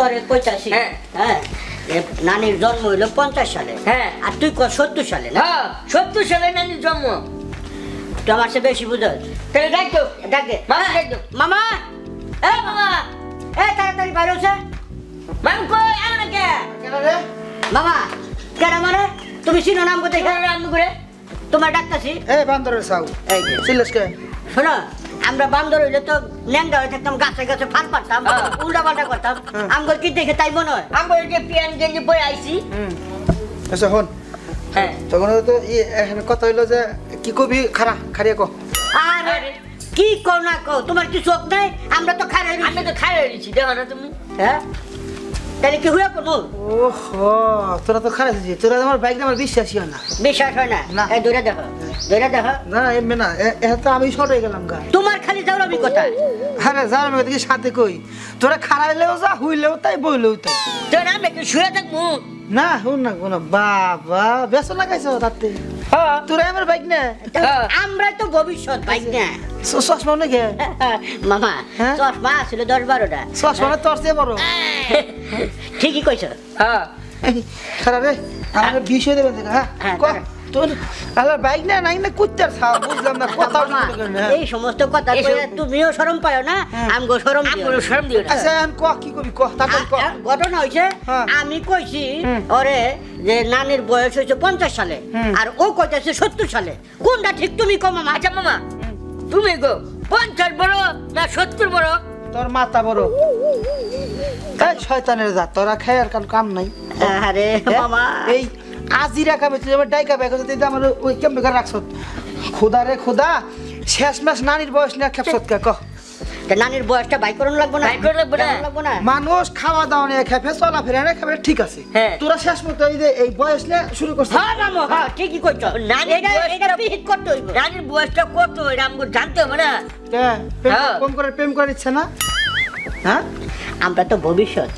তোরে কইতাছি হ্যাঁ নানির জন্ম হইল 50 সালে হ্যাঁ আর তুই কর 70 সালে না হ্যাঁ 70 সালে নানির জন্ম তো আমার সে বেশি বুঝছ তাহলে ডাক দে মামা এ মামা এ তাড়াতাড়ি বাইরে হচ্ছে মাম কই আনো কে মামা কেডা মানে তুমি চিনো নাম কোথায় নাম করে তোমার ডাকতাছি এই বান্দরের সাউ এই যে চিল্লাস কে শোনো আমরা বান্দর হইলে তো ন্যাংরা হয়ে থাকতাম গাছে গাছে ফাল পারতাম উল্টা পাল্টা করতাম আমগর কি দেখে তাই মনে হয় আমগর যে পিয়ান গেঞ্জি পরে আইছি আচ্ছা হন হ্যাঁ তখন তো এখানে কথা হইলো যে কি কবি খারিয়া কো আরে কি কও না কও তোমার কি চোখ নাই আমরা তো খারে আমি তো খাই রইছি দেখো না তুমি হ্যাঁ তাহলে কি হইয়া করবো ওহো তোরা তো খারাপ তোরা আমার বাইক আমার বিশ্বাসই হয় না বিশ্বাস হয় না এই দৌড়ে দেখো না এমনি না তো আমি শর্ট হয়ে গেলাম গা তোমার খালি যাওয়াবি কোথায় আরে যাওয়ার আমি দেখি সাথে কই তোরা খারাপ হইলেও যা হইলেও তাই বইলেও তাই তোর আমি কি শুয়ে থাকবো না হুন না কোনো বাবা বেশ লাগাইছো তাতে তোরা আমার বাইক না আমরা তো ভবিষ্যৎ বাইক না চশমা নাকি মামা চশমা ছিল 10-12টা চশমা তোর চেয়ে বড় ঠিকই কইছো হ্যাঁ খারাপ রে আমার বিষয় দেবেন হ্যাঁ তোর আলার বাইক না নাই না কুত্তার ছাও বুঝলাম না কথা এই সমস্ত কথা কইয়া তুমিও শরম পাও না আমগো শরম দিও না আচ্ছা আমি কি কবি তারপর ঘটনা হইছে আমি কইছি ওরে যে নানির বয়স হইছে 50 সালে আর ও কইতাছে 70 সালে কোনটা ঠিক তুমি কও মামা আচ্ছা মামা তুমি গো 50 বড় না 70 বড় তোর মাথা বড় এই শয়তানের জাত তোরা খায় আর কাম নাই আরে মামা এই আজিরা কামে তুই আমার ডাইকা ব্যাগ যদি আমার ওই কেমনে করে রাখছ খোদা রে খোদা শেষ মাস নানির বয়স না খেপছত কে কহ নানির বয়সটা বাই করন লাগবো না মানুষ খাওয়া দাওয়া নিয়ে খেপে চলা ফেরা না খেপে ঠিক আছে তোরা শেষ মতো এই বয়স নিয়ে শুরু করছিস হ্যাঁ মামা হ্যাঁ ঠিকই কইছো এটা পিহিত করতে হইব নানির বয়সটা কত এটা আমগো জানতে হবে না প্রেম করে ইচ্ছে না হ্যাঁ আমরা তো ভবিষ্যৎ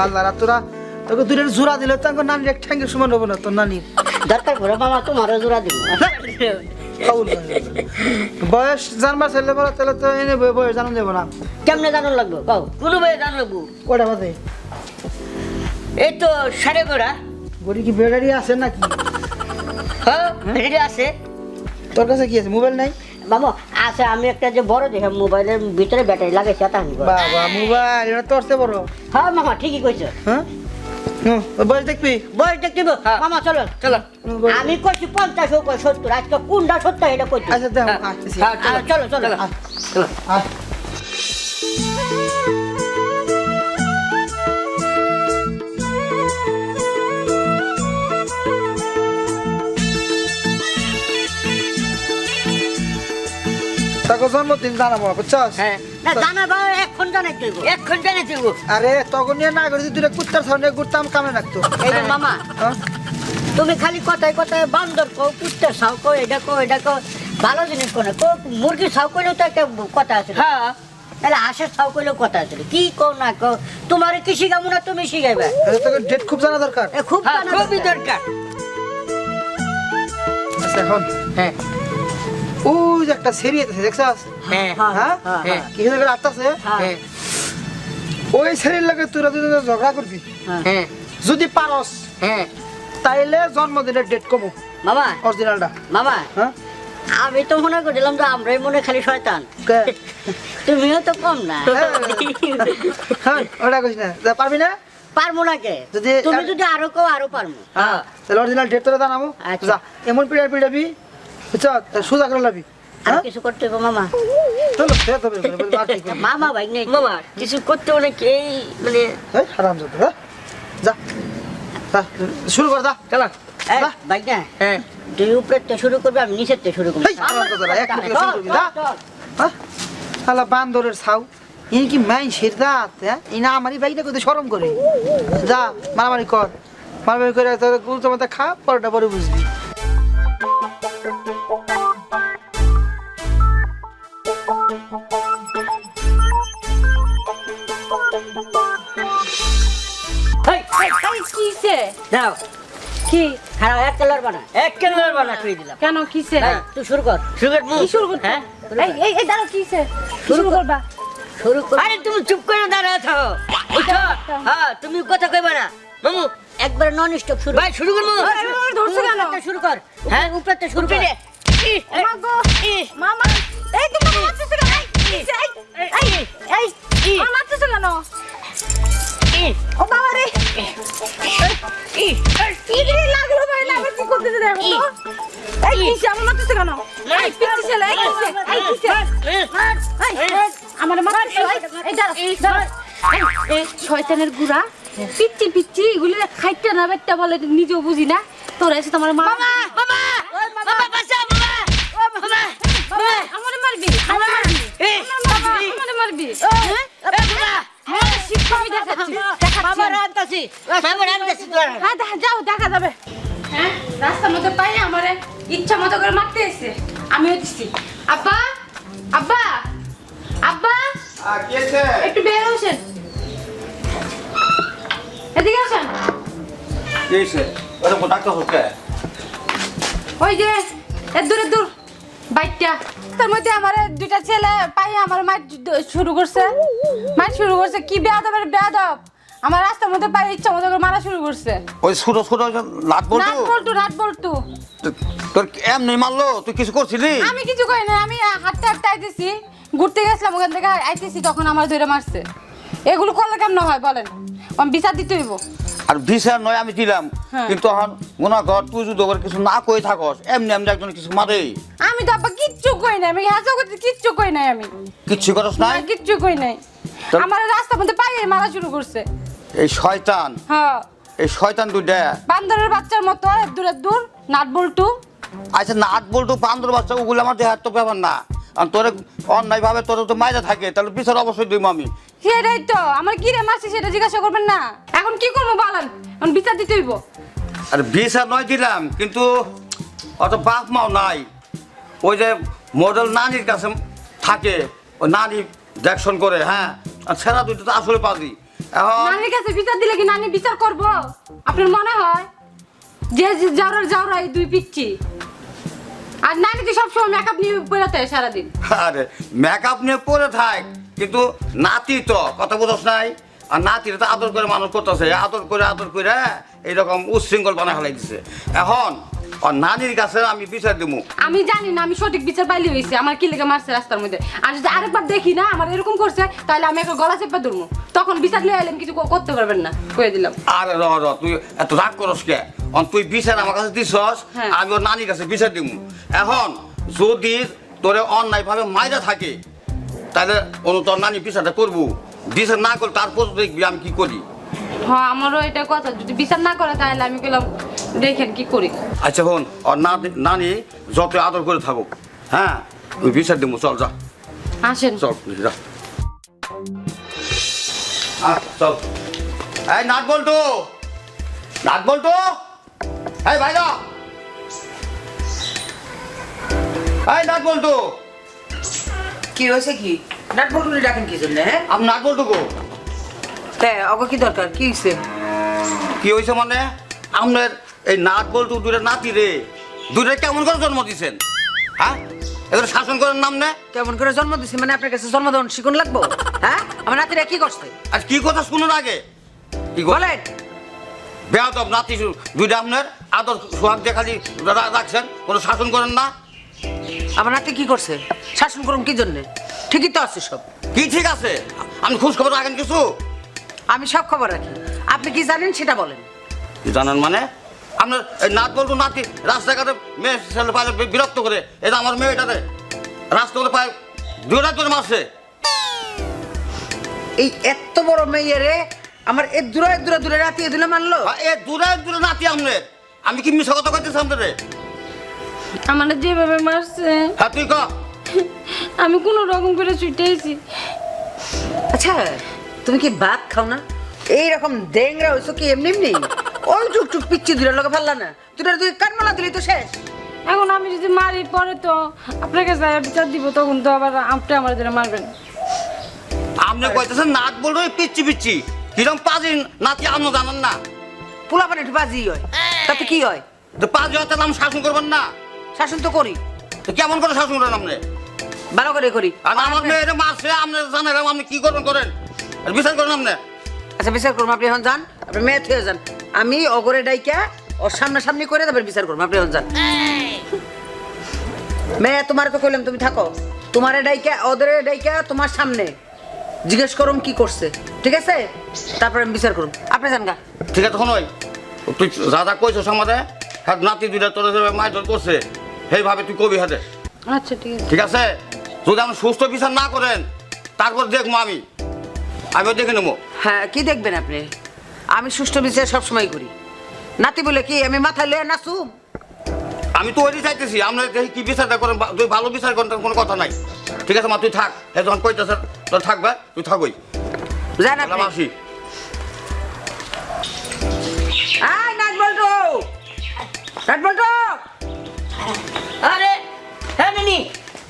আল্লাহ তোরা তোকে দূরের জোড়া দিলে তো নানির এক ঠ্যাঙ্গের সমান হবো না তোর নানির দরকার পড়ে মামা তোমারও জোড়া দিব বয়স জানবার চাইলে বলো তাহলে তো এনে বয়স জানান যাবো না কেমনে জানান লাগবো কও কোনো ভাই জান লাগবো কটা বাজে এই তো 11:30 গড়ি কি ব্যাটারি আছে নাকি হ্যাঁ ব্যাটারি আছে তোর কাছে কি আছে মোবাইল নাই মামা আছে আমি একটা যে বড় দেখে মোবাইলের ভিতরে ব্যাটারি লাগাইছি তা আনবো বাবা মোবাইল এটা তোর চেয়ে বড় হ্যাঁ মামা ঠিকই কইছো হ্যাঁ বয়স দেখবি বয়স দেখব মামা চলো আমি কইছি 50 ও কই 70 আজকে কোনটা 70 এটা কইছি আচ্ছা দেখো চলো তাকে জন্মদিন জানাবো বুঝছস হ্যাঁ না জানাবো এখন জানাই দেব আরে তখন নিয়ে না করে দুইটা কুত্তার সামনে ঘুরতাম কামে রাখতো এই যে মামা তুমি খালি কথায় বান্দর কও কুত্তার ছাও কও এটা কও ভালো জিনিস কোন মুরগির ছাও কইলেও তো একটা কথা আছে হ্যাঁ তাহলে হাঁসের ছাও কইলেও কথা আছে কি কও না কও তোমার কি শিখাবো না তুমি শিখাইবা তোকে ডেট খুব জানা দরকার খুবই দরকার আচ্ছা এখন হ্যাঁ ওই যে একটা সেরি আছে দেখছস হ্যাঁ কি করে আটতাছে ওই সেরির লাগে তোরা যদি ঝগড়া করবি যদি পারস তাইলে জন্মদিনের ডেট কমো মামা অরিজিনালটা মামা আমি তো মনে করছিলাম যে আমরাই মনে খালি শয়তান তুমিও তো কম না ওটা কইস না পারবি না পারবো না কে তুমি যদি আরো কও আরো পারবো তাহলে অরিজিনাল ডেট তোরা জানাবো যা এমন পিড়াবি বুঝছ সোজা করে লাবি আর কিছু করতে হবে মামা চলো ফের তবে মামা ভাই নেই মামা কিছু করতে হলে কি মানে হারাম যত যা শুরু কর যা চলো ভাই না তুই উপরেতে শুরু করবি আমি নিচেতে শুরু করবো বান্দরের ছাউ ইনি কি মাই শেরদাত ইনা আমারই বাইকটা করতে শরম করে যা মারামারি করে গুরুত্ব মতো খা পরোটা পরে বুঝবি দাও কি খারাপ এক কালার বানা কই দিলাম কেন কিসে তুই শুরু কর কি শুরু করতে এই দাঁড়াও কিসে শুরু করবা শুরু কর আরে তুমি চুপ করে দাঁড়াও থাকো উঠো হ্যাঁ তুমি কথা কইবা না মামু একবার নন স্টপ শুরু ভাই শুরু করবো ধরছো কেন শুরু কর হ্যাঁ উপরে শুরু কর মামা এই তুমি মারতেছো কেন এই মারতেছো কেন ও বাবা রে কি লাগলো ভাই না আবার কি করতেছে দেখো তো এই কিসে আমার মারতেছো কেন এই পিচ্ছি ছেলে এই কিসে আমার মারতেছো এই দাঁড়া এই শয়তানের গুড়া পিচ্ছি পিচ্ছি এগুলো খাইতে না বেটটা বলে নিজেও বুঝি না তোরা এসে তোমার মা মামা মামা বাঁচা মামা মামা আমারে মারবি আমারে মারবি আমারে মারবি শিক্ষামি দেখাচ্ছি বাবা রান্তাছি তোরা হ্যাঁ যাও দেখা যাবে হ্যাঁ রাস্তার মধ্যে পাই আমারে ইচ্ছা মতো করে মারতে এসে আমিও দিচ্ছি আব্বা আব্বা আব্বা কি হয়েছে? একটু বের হয়েছেন এদিকে আসেন কি হয়েছে? ওরে ডাক্তার হচ্ছে ওই যে এর দূর বাইকটা তার মধ্যে আমার দুইটা ছেলে পাই আমার মার শুরু করছে কি বেয়াদব আমার রাস্তার মধ্যে পাই ইচ্ছা মতো করে মারা শুরু করছে ওই ছোট ছোট লাট নাট বল্টু তোর এমনি মারলো তুই কিছু করছিলি? আমি কিছু কই না আমি হাঁটতে আইতেছি ঘুরতে গেছিলাম ওখান থেকে আইতেছি তখন আমার ধরে মারছে এগুলো করলে কেমন হয় বলেন আমি বিচার দিতে হইব আর ভিসার নয় আমি দিলাম হ্যাঁ। কিন্তু এখন মনে কর তুই যদি ওর কিছু না কই থাকস এমনি একজন কিছু মারে আমি তো আব্বা কিচ্ছু কই নাই আমি হাসা করতে কিচ্ছু কই নাই আমি কিচ্ছু করস নাই? কিচ্ছু কই নাই তো- আমার রাস্তার মধ্যে পাই মারা শুরু করছে এই শয়তান হ্যাঁ দুইটা বান্দরের বাচ্চার মতো দূর নাট বল্টু আচ্ছা নাট বলতো বান্দর বাচ্চা ওগুলো আমার দেহার তো ব্যাপার না আর তোরে অন্যায় ভাবে তোর তো মাইরে থাকে তাহলে বিচার অবশ্যই দিব আমি। সেটাই তো আমার কি রে মারছি সেটা জিজ্ঞাসা করবেন না এখন কি করবো বলেন এখন বিচার দিতে হইব আর বিচার নয় দিলাম কিন্তু অত বাপ মাও নাই ওই যে মডেল নানির কাছে থাকে ওই নানি দেখশন করে হ্যাঁ আর ছেঁড়া দুইটা তো আসলে পাজি এখন নানির কাছে বিচার দিলে কি নানি বিচার করব আপনার মনে হয় যে যাওরা এই দুই পিচ্ছি আর নানি তো সবসময় মেকআপ নিয়ে বেরোতে হয় সারাদিন আরে মেকআপ নিয়ে পরে থাক কিন্তু নাতি তো কথা বোঝাস নাই আর নাতির তো আদর করে মানুষ করতেছে আদর করে এইরকম উচ্ছৃঙ্খল বানা ফেলাই দিছে এখন আর নানির কাছে আমি বিচার দিব আমি জানি না আমি সঠিক বিচার পাইলে হয়েছে আমার কি লেগে মারছে রাস্তার মধ্যে আর যদি আরেকবার দেখি না আমার এরকম করছে তাহলে আমি একটা গলা চেপে ধরবো তখন বিচার লিয়ে এলেন কিছু করতে পারবেন না কয়ে দিলাম আরে র তুই এত রাগ করস কে তুই বিচার আমার কাছে দিছস হ্যাঁ। আমি ওর নানির কাছে বিচার দিব এখন যদি তোরে অন্যায় ভাবে মাইরা থাকে তাহলে তোর নানি বিচারটা করবো বিচার না করলে তারপর দেখবি আমি কি করি। হ্যাঁ আমারও এটা কথা যদি বিচার না করে তাহলে আমি গেলাম দেখেন কি করি আচ্ছা হন আর নানি যত আদর করে থাকুক হ্যাঁ ওই বিচার দিব চল যা আসেন চল যা চল এই নাট বল্টু এই ভাইরা এই নাট বল্টু কি হয়েছে কি নাট বল্টুনি ডাকেন কি জন্য হ্যাঁ আমি নাট বল্টু গো হ্যাঁ অগো কি দরকার কি হয়েছে কি হয়েছে মানে আপনার এই নাট বল্টু দুইটা নাতি রে দুইটা কেমন করে জন্ম দিয়েছেন হ্যাঁ এগুলো শাসন করার নাম না কেমন করে জন্ম দিছি মানে আপনার কাছে জন্ম দেওয়ার শিখুন লাগবো হ্যাঁ আমার নাতিরা কি করছে আর কি কথা শুনুন আগে কি বলেন বেয়াদব নাতি দুইটা আপনার আদর সোহাগ দিয়ে খালি রাখছেন কোনো শাসন করেন না আমার নাতি কি করছে শাসন করুন কি জন্য ঠিকই তো আছে সব কি ঠিক আছে আপনি খোঁজ খবর রাখেন কিছু আমি সব খবর রাখি আপনি কি জানেন সেটা বলেন কি জানেন মানে আপনার এই নাত বলতো নাতি রাস্তাঘাটে মেয়ে ছেলে পায়ে বিরক্ত করে এটা আমার মেয়েটাতে রাস্তা করে পায়ে দুটা করে মারছে এই এত বড় মেয়ে রে আমার এ দূরে রাতিয়ে দিলে মানলো এ দূরে নাতি আপনার আমি কি মিশা কথা কইতেছি আপনারে আমার যেভাবে মারছে হ্যাঁ তুই ক আমি কোনো রকম করে ছুটেছি আচ্ছা তুমি কি ভাত খাও না এইরকম ডেংরা হইছো কি এমনি ওই টুকটুক পিচ্ছি দূরে লোকে ফেললা না তুই কানমালা দিলি তো শেষ এখন আমি যদি মারি পরে তো আপনাকে যাই বিচার দিব তখন তো আবার আপনি আমার ধরে মারবেন আপনি কইতেছেন নাট বলতো পিচ্ছি কিরম পাজি নাতি আপনি জানেন না পোলা পানি একটু বাজি হয় তাতে কি হয় তো পাজি হতে নাম শাসন করবেন না শাসন তো করি তো কেমন করে শাসন করেন আপনি ভালো করে করি। আর আমার মেয়ের মারছে আপনি জানেন আপনি কি করবেন করেন আর বিচার করেন আপনি। আচ্ছা বিচার করবো, আপনি এখন যান, আপনি মেয়ে থেকে যান, আমি অগরে ডাইকা ওর সামনাসামনি করে তারপর বিচার করবো, আপনি এখন যান। মেয়ে তোমার তো কইলাম তুমি থাকো, তোমারে ডাইকা ওদের ডাইকা তোমার সামনে জিজ্ঞেস করুম কি করছে, ঠিক আছে? তারপরে আমি বিচার করুম, আপনি যান গা। ঠিক আছে তখন ওই তুই যা যা কইছিস আমাদের হ্যাঁ নাতি দুইটা তোর মারধর করছে সেইভাবে তুই কবি হাতে, আচ্ছা ঠিক আছে। ঠিক আছে? যদি আপনি সুস্থ বিচার না করেন তারপর দেখবো আমি দেখে নেবো। হ্যাঁ কি দেখবেন আপনি? আমি সুষ্ঠু বিচার সবসময় করি। নাতি বলে কি আমি মাথায় লয়ে নাচুম? আমি তো ওইটাই চাইতেছি আপনার কি বিচারটা করেন, তুই ভালো বিচার করেন তার কোনো কথা নাই। ঠিক আছে মা তুই থাক, হে যখন কইতেছে তোর থাকবে তুই থাকই। জান আপনি আসি আয় নাট বল্টু, নাট বল্টু। আরে হ্যাঁ নানি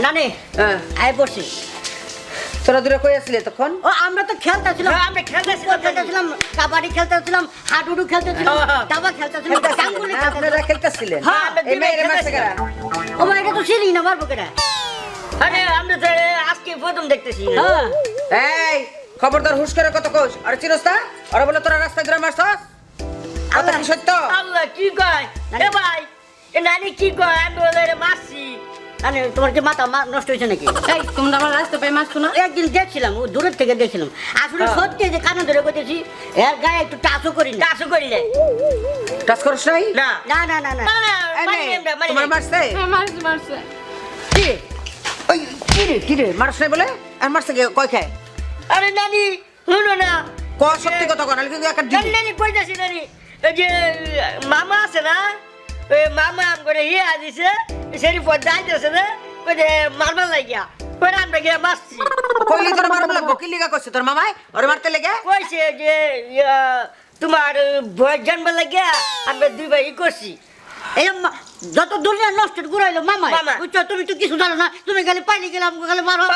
নানি হ্যাঁ আয় পড়ছি। তোরা দূরে কই আসলি তখন? ও আমরা তো খেলতেছিলাম, হ্যাঁ, আমরা খেলতেছিলাম, কাবাডি খেলতেছিলাম, হাডুডু খেলতেছিলাম, দাবা খেলতেছিলাম, ডাঙ্গুলি খেলতেছিলাম। আপনারা খেলতেছিলেন? হ্যাঁ, এই মেয়েরে মারছে কারা? ও মা এটা তো সিঁড়ি না মারবো কেনা। আরে আমরা তো আজকে প্রথম দেখতেছি। হ্যাঁ এই খবরদার হুশ করে কত কোস আর চিনস না? আর বলে তোরা রাস্তায় ধরে মারছস? কথা কি সত্য? আল্লাহ কি কয় এ ভাই এ নানি কি কয় আমি ওদের মারছি। নানি তোমার কি মাথা নষ্ট হয়েছে নাকি? এই তোমরা আমার রাস্তা পেয়ে মারছো না? একদিন দেখছিলাম, ও দূরের থেকে দেখছিলাম, আসলে সত্যি যে কানে ধরে কইতেছি এর গায়ে একটু টাচও করি না। চাষও করি নাই। টাচ করছ নাই? না না না না না না, না, এই মারি মেয়ে, নাই আমরা, মারি তোমার নাই। মারছে? হ্যাঁ মারছে মারছে। কি? ওই কি রে মারছ নাই বলে? আর মারছে কে কয় খায়? আরে নানি শুনো না ক সত্যি কথা কর, নাহলে কিন্তু একটা নানি নানি কইতাছি নানি ওই যে মামা আছে না ওই মামা আম করে ইয়ে দিছে সেটি পর্দা আইতেছে না ওই যে মারবার লাগিয়া ওই আমরা গিয়ে মারছি। কইলি তোর মারব লাগবো, কি লিগা কইছে তোর মামাই ওরে মারতে লেগে? কইছে যে তোমার ভয়ের জন্ম লাগিয়া আমরা দুই ভাই ই করছি। এই যত দুনিয়া নষ্ট ঘুরাইলো মামা মামা। বুঝছো, তুমি তো কিছু জানো না, তুমি খালি পাইলে গেলাম খালি মারো।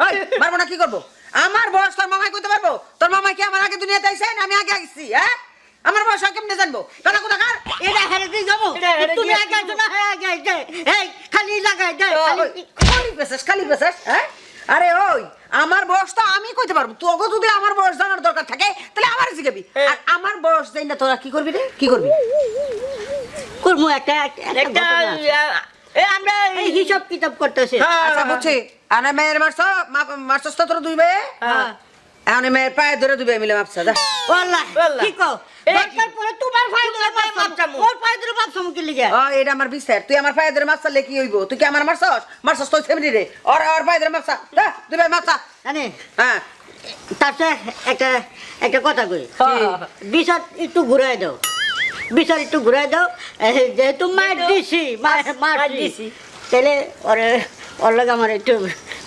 ওই মারবো না কি করবো? আমার বয়স তোর মামাই কইতে পারবো? তোর মামাই কি আমার আগে দুনিয়াতে আইছে না আমি আগে আইছি? হ্যাঁ আমার বয়স আমি কেমনে জানবো? কানা কোথা কার? এটা হেরে দিয়ে যাবো, এটা হেরে তুমি দিয়ে আগে আইছো না, হ্যাঁ আগে আইছে, এই খালি লাগাই দেয় খালি পেছাস হ্যাঁ? আরে ওই আমার বয়স তো আমি কইতে পারবো, তোকে যদি আমার বয়স জানার দরকার থাকে তাহলে আমার জিগাবি। আর আমার বয়স জানি না তোরা কি করবি রে? কি করবি? করবো একটা একটা আমরা এই হিসাব কিতাব করতেছে। আচ্ছা বুঝছি, আনা মেয়ের মারছস তো তোরা দুই ভাই? হ্যাঁ। এখন মেয়ের পায়ে ধরে দুই ভাই মিলে মাপছা যা। ওয়াল্লাহ ওয়াল্লাহ। কি কও, এই দরকার পড়ে তোমার পায়ে ধরে পায়ে মাপছামু, মাপছামু। ওর পায়ে ধরে মাপছামু কি লিগা? ও এটা আমার বিচার, তুই আমার পায়ে ধরে মাপছালে কি হইব? তুই কি আমার মারছস তো ফ্যামিলি রে। ওর পায়ে ধরে মাপছা যা, দুই ভাই মাপছা। জানি হ্যাঁ তারপরে একটা কথা কই, হ্যাঁ। বিচার একটু ঘুরাই দাও, বিচার একটু ঘুরাই দাও, যেহেতু মার দিছি মার দিছি দিছি। তাহলে ওর লাগে আমার একটু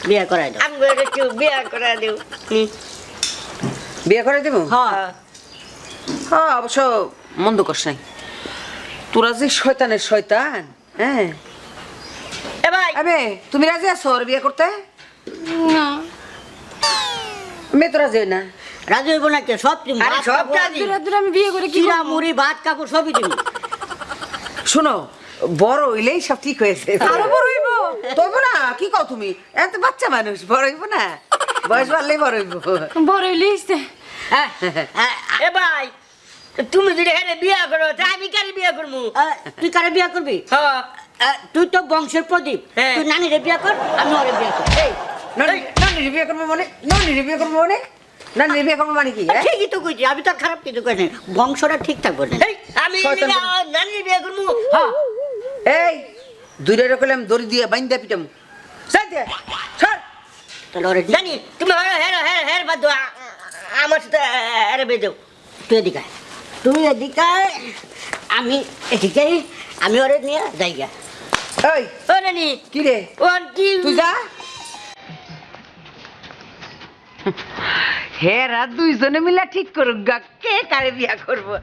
বিয়ে করাই দাও। আমরা একটু বিয়া করে দেব। বিয়ে করে দিব? হ্যাঁ হ্যাঁ অবশ্য মন্দ করছ নাই, তোরা যে শয়তানের শয়তান। হ্যাঁ এ ভাই আবে তুমি রাজি আছো ওর বিয়ে করতে? না মেয়ে তো রাজি হয় না। রাজি হইব না কে? সব তুমি আরে সব রাজি। দূরে দূরে আমি বিয়ে করে কি চিরা করবো? মুড়ি ভাত কাপড় সবই তুমি। শোনো বড় হইলেই সব ঠিক হয়েছে। আরো বড় হইব? তৈব না কি কও তুমি? এত বাচ্চা মানুষ, বড় হইব না? বয়স বাড়লেই বড় হইব। বড় হইলিস হ্যাঁ, এ ভাই তুমি যদি এখানে বিয়া করো তা আমি কারে বিয়া করবো? তুই কারে বিয়ে করবি? হ্যাঁ তুই তো বংশের প্রদীপ, হ্যাঁ। তুই নানিরে বিয়ে কর, আমি ওরে বিয়ে কর। এই নানি বিয়ে করবো মানে? নানি বিয়ে করবো মানে? নানি বিয়ে করবো মানে কি? হ্যাঁ? ঠিকই তো কইছি, আমি তো আর খারাপ কিছু কই নাই, বংশটা ঠিক থাকবে না। এই, আমি শয়তান নানি বিয়া করবো। হ্যাঁ এই দুইটা রকম দড়ি দিয়ে বাইন্দা পিটাম। ছাড় দে, ছাড়। তাহলে ওরে জানি তুমি হ্যাঁ বাদ দাও, আমার সাথে আরে বেজো। তুই এদিকে আয়। তুই এদিকে আয়, আমি এদিকে আই, আমি ওরে নিয়ে যাইগা। এই ও নানি কি রে ওর কি তুই যা। হেরা দুইজনে মিলা ঠিক করুক গা কে কারে বিয়া করবো।